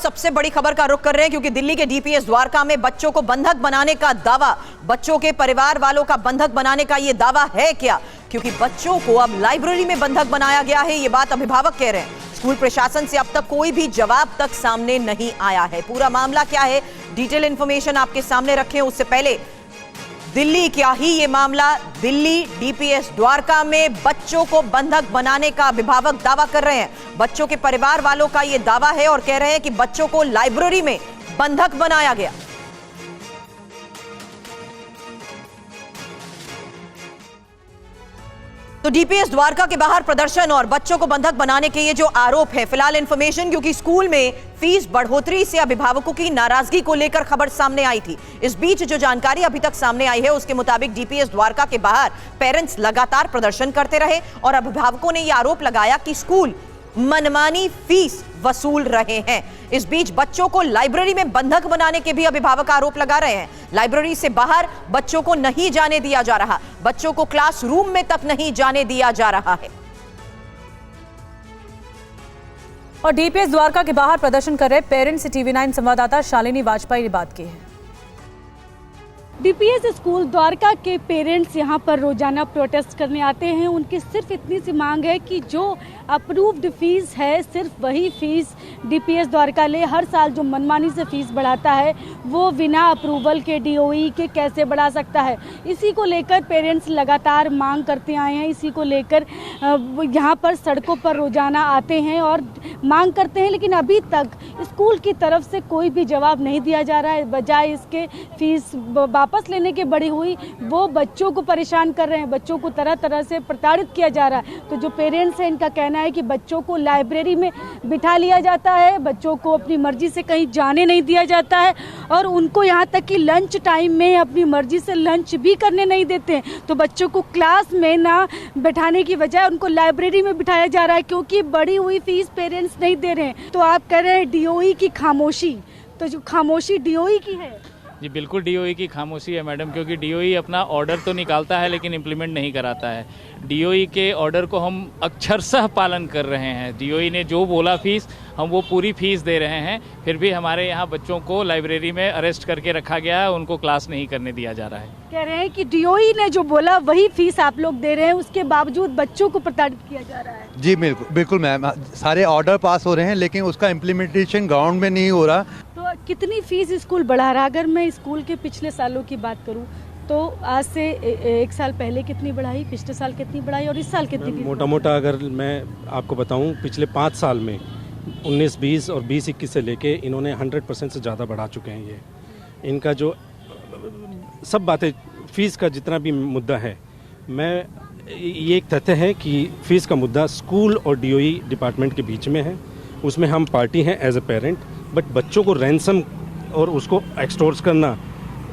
सबसे बड़ी खबर का रुख कर रहे हैं क्योंकि दिल्ली के डीपीएस द्वारका में बच्चों को बंधक बनाने का दावा, बच्चों के परिवार वालों का बंधक बनाने का यह दावा है क्या? क्योंकि बच्चों को अब लाइब्रेरी में बंधक बनाया गया है, यह बात अभिभावक कह रहे हैं। स्कूल प्रशासन से अब तक कोई भी जवाब तक सामने नहीं आया है। पूरा मामला क्या है, डिटेल इंफॉर्मेशन आपके सामने रखें उससे पहले दिल्ली क्या ही ये मामला, दिल्ली डीपीएस द्वारका में बच्चों को बंधक बनाने का अभिभावक दावा कर रहे हैं। बच्चों के परिवार वालों का ये दावा है और कह रहे हैं कि बच्चों को लाइब्रेरी में बंधक बनाया गया। तो डीपीएस द्वारका के बाहर प्रदर्शन और बच्चों को बंधक बनाने के ये जो आरोप है, फिलहाल इंफॉर्मेशन क्योंकि स्कूल में फीस बढ़ोतरी से अभिभावकों की नाराजगी को लेकर खबर सामने आई थी। इस बीच जो जानकारी अभी तक सामने आई है उसके मुताबिक डीपीएस द्वारका के बाहर पेरेंट्स लगातार प्रदर्शन करते रहे और अभिभावकों ने यह आरोप लगाया कि स्कूल मनमानी फीस वसूल रहे हैं। इस बीच बच्चों को लाइब्रेरी में बंधक बनाने के भी अभिभावक आरोप लगा रहे हैं। लाइब्रेरी से बाहर बच्चों को नहीं जाने दिया जा रहा, बच्चों को क्लासरूम में तक नहीं जाने दिया जा रहा है। और डीपीएस द्वारका के बाहर प्रदर्शन कर रहे पेरेंट्स से टीवी9 संवाददाता शालिनी वाजपेयी ने बात की है। डीपीएस स्कूल द्वारका के पेरेंट्स यहां पर रोजाना प्रोटेस्ट करने आते हैं। उनकी सिर्फ इतनी सी मांग है कि जो अप्रूव्ड फीस है सिर्फ वही फीस डीपीएस द्वारका ले। हर साल जो मनमानी से फीस बढ़ाता है वो बिना अप्रूवल के डीओई के कैसे बढ़ा सकता है। इसी को लेकर पेरेंट्स लगातार मांग करते आए हैं। इसी को लेकर यहाँ पर सड़कों पर रोजाना आते हैं और मांग करते हैं, लेकिन अभी तक स्कूल की तरफ से कोई भी जवाब नहीं दिया जा रहा है। बजाय इसके फीस वापस लेने के बड़ी हुई वो बच्चों को परेशान कर रहे हैं, बच्चों को तरह तरह से प्रताड़ित किया जा रहा है। तो जो पेरेंट्स हैं इनका कहना है कि बच्चों को लाइब्रेरी में बिठा लिया जाता है, बच्चों को अपनी मर्जी से कहीं जाने नहीं दिया जाता है और उनको यहाँ तक कि लंच टाइम में अपनी मर्जी से लंच भी करने नहीं देते हैं। तो बच्चों को क्लास में ना बिठाने की बजाय उनको लाइब्रेरी में बिठाया जा रहा है क्योंकि बढ़ी हुई फीस पेरेंट्स नहीं दे रहे हैं। तो आप कह रहे हैं डीओई की खामोशी, तो जो खामोशी डीओई की है? जी बिल्कुल डीओई की खामोशी है मैडम, क्योंकि डीओई अपना ऑर्डर तो निकालता है लेकिन इम्प्लीमेंट नहीं कराता है। डीओई के ऑर्डर को हम अक्षरशः पालन कर रहे हैं। डीओई ने जो बोला फीस हम वो पूरी फीस दे रहे हैं, फिर भी हमारे यहाँ बच्चों को लाइब्रेरी में अरेस्ट करके रखा गया है, उनको क्लास नहीं करने दिया जा रहा है। कह रहे हैं कि डीओई ने जो बोला वही फीस आप लोग दे रहे हैं, उसके बावजूद बच्चों को प्रताड़ित किया जा रहा है। जी बिल्कुल मैम, सारे ऑर्डर पास हो रहे हैं लेकिन उसका इम्प्लीमेंटेशन ग्राउंड में नहीं हो रहा। तो कितनी फीस स्कूल बढ़ा रहा है? अगर मैं स्कूल के पिछले सालों की बात करूं तो आज से एक साल पहले कितनी बढ़ाई, पिछले साल कितनी बढ़ाई और इस साल कितनी? मोटा अगर मैं आपको बताऊं पिछले 5 साल में 19-20 और 20-21 से लेके इन्होंने 100% से ज़्यादा बढ़ा चुके हैं। ये इनका जो सब बातें फीस का जितना भी मुद्दा है, ये एक तथ्य है कि फीस का मुद्दा स्कूल और डीओई डिपार्टमेंट के बीच में है। उसमें हम पार्टी हैं एज ए पेरेंट, बट बच्चों को रैंसम और उसको एक्सटोर्स करना,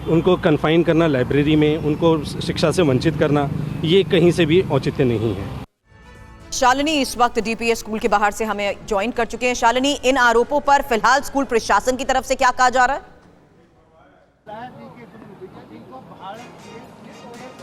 उनको कन्फाइन करना लाइब्रेरी में, उनको शिक्षा से वंचित करना, ये कहीं से भी औचित्य नहीं है। शालिनी इस वक्त डीपीएस स्कूल के बाहर से हमें ज्वाइन कर चुके हैं। शालिनी, इन आरोपों पर फिलहाल स्कूल प्रशासन की तरफ से क्या कहा जा रहा है?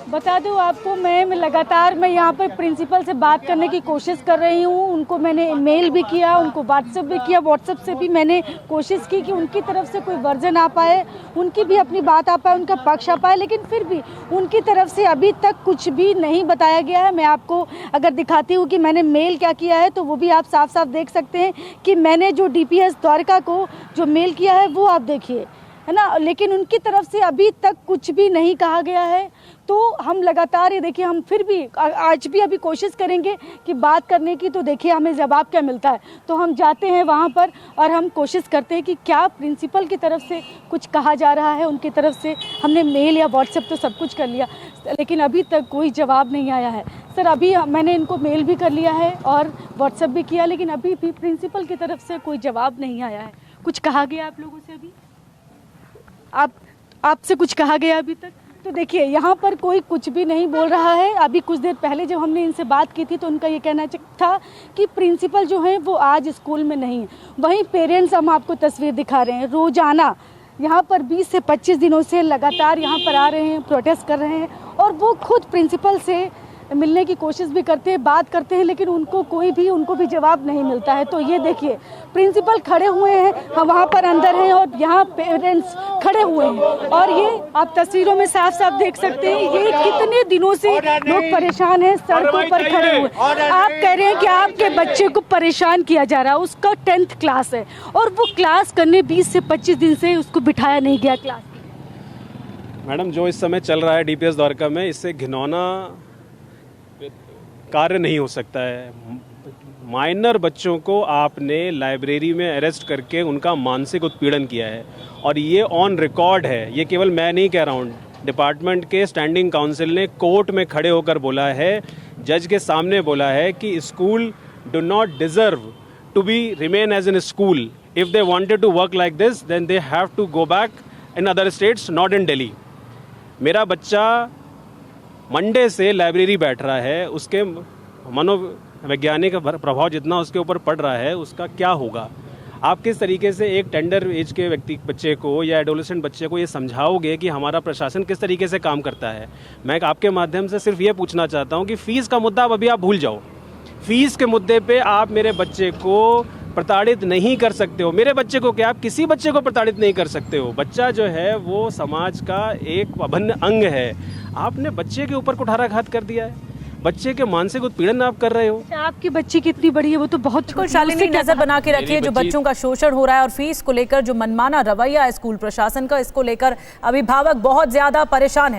बता दूं आपको, मैं लगातार यहाँ पर प्रिंसिपल से बात करने की कोशिश कर रही हूँ। उनको मैंने मेल भी किया, उनको व्हाट्सएप भी किया, व्हाट्सएप से भी मैंने कोशिश की कि उनकी तरफ से कोई वर्जन आ पाए, उनकी भी अपनी बात आ पाए, उनका पक्ष आ पाए, लेकिन फिर भी उनकी तरफ से अभी तक कुछ भी नहीं बताया गया है। मैं आपको अगर दिखाती हूँ कि मैंने मेल क्या किया है तो वो भी आप साफ साफ देख सकते हैं कि मैंने जो डीपीएस द्वारका को जो मेल किया है वो आप देखिए, है ना। लेकिन उनकी तरफ से अभी तक कुछ भी नहीं कहा गया है। तो हम लगातार ये देखिए, हम फिर भी आज भी अभी कोशिश करेंगे कि बात करने की, तो देखिए हमें जवाब क्या मिलता है। तो हम जाते हैं वहाँ पर और हम कोशिश करते हैं कि क्या प्रिंसिपल की तरफ से कुछ कहा जा रहा है। उनकी तरफ से हमने मेल या व्हाट्सएप तो सब कुछ कर लिया, लेकिन अभी तक कोई जवाब नहीं आया है। सर, अभी मैंने इनको मेल भी कर लिया है और व्हाट्सएप भी किया, लेकिन अभी भी प्रिंसिपल की तरफ से कोई जवाब नहीं आया है। कुछ कहा गया आप लोगों से? अभी आपसे कुछ कहा गया अभी तक? तो देखिए, यहाँ पर कोई कुछ भी नहीं बोल रहा है। अभी कुछ देर पहले जब हमने इनसे बात की थी तो उनका ये कहना था कि प्रिंसिपल जो है वो आज स्कूल में नहीं है। वहीं पेरेंट्स, हम आपको तस्वीर दिखा रहे हैं, रोजाना यहाँ पर 20 से 25 दिनों से लगातार यहाँ पर आ रहे हैं, प्रोटेस्ट कर रहे हैं और वो खुद प्रिंसिपल से मिलने की कोशिश भी करते हैं, बात करते हैं, लेकिन उनको भी जवाब नहीं मिलता है। तो ये देखिए प्रिंसिपल खड़े हुए हैं, हम वहाँ पर अंदर हैं और यहाँ पेरेंट्स खड़े हुए हैं और ये आप तस्वीरों में साफ साफ देख सकते हैं ये कितने दिनों से लोग परेशान हैं, सड़कों पर खड़े हुए। आप कह रहे हैं कि आपके बच्चे को परेशान किया जा रहा है, उसका 10th क्लास है और वो क्लास करने 20 से 25 दिन से उसको बिठाया नहीं गया क्लास। मैडम, जो इस समय चल रहा है डीपीएस द्वारका में, इससे घिनौना कार्य नहीं हो सकता है। माइनर बच्चों को आपने लाइब्रेरी में अरेस्ट करके उनका मानसिक उत्पीड़न किया है और ये ऑन रिकॉर्ड है। ये केवल मैं नहीं कह रहा हूँ, डिपार्टमेंट के स्टैंडिंग काउंसिल ने कोर्ट में खड़े होकर बोला है, जज के सामने बोला है कि school do not deserve to be remain as an school. If they wanted to work like this then they have to go back in other states, not in Delhi. मेरा बच्चा मंडे से लाइब्रेरी बैठ रहा है, उसके मनोवैज्ञानिक प्रभाव जितना उसके ऊपर पड़ रहा है उसका क्या होगा। आप किस तरीके से एक टेंडर एज के बच्चे को या एडोलेसेंट बच्चे को ये समझाओगे कि हमारा प्रशासन किस तरीके से काम करता है। मैं आपके माध्यम से सिर्फ ये पूछना चाहता हूँ कि फ़ीस का मुद्दा अब अभी आप भूल जाओ। फ़ीस के मुद्दे पे आप मेरे बच्चे को प्रताड़ित नहीं कर सकते हो। मेरे बच्चे को क्या, आप किसी बच्चे को प्रताड़ित नहीं कर सकते हो। बच्चा जो है वो समाज का एक अभिन्न अंग है। आपने बच्चे के ऊपर कुठाराघात कर दिया है, बच्चे के मानसिक उत्पीड़न आप कर रहे हो। आपकी बच्ची कितनी बड़ी है, वो तो बहुत बिल्कुल शालिनी, नजर बना के रखिए जो बच्चों का शोषण हो रहा है और फीस को लेकर जो मनमाना रवैया है स्कूल प्रशासन का, इसको लेकर अभिभावक बहुत ज्यादा परेशान है।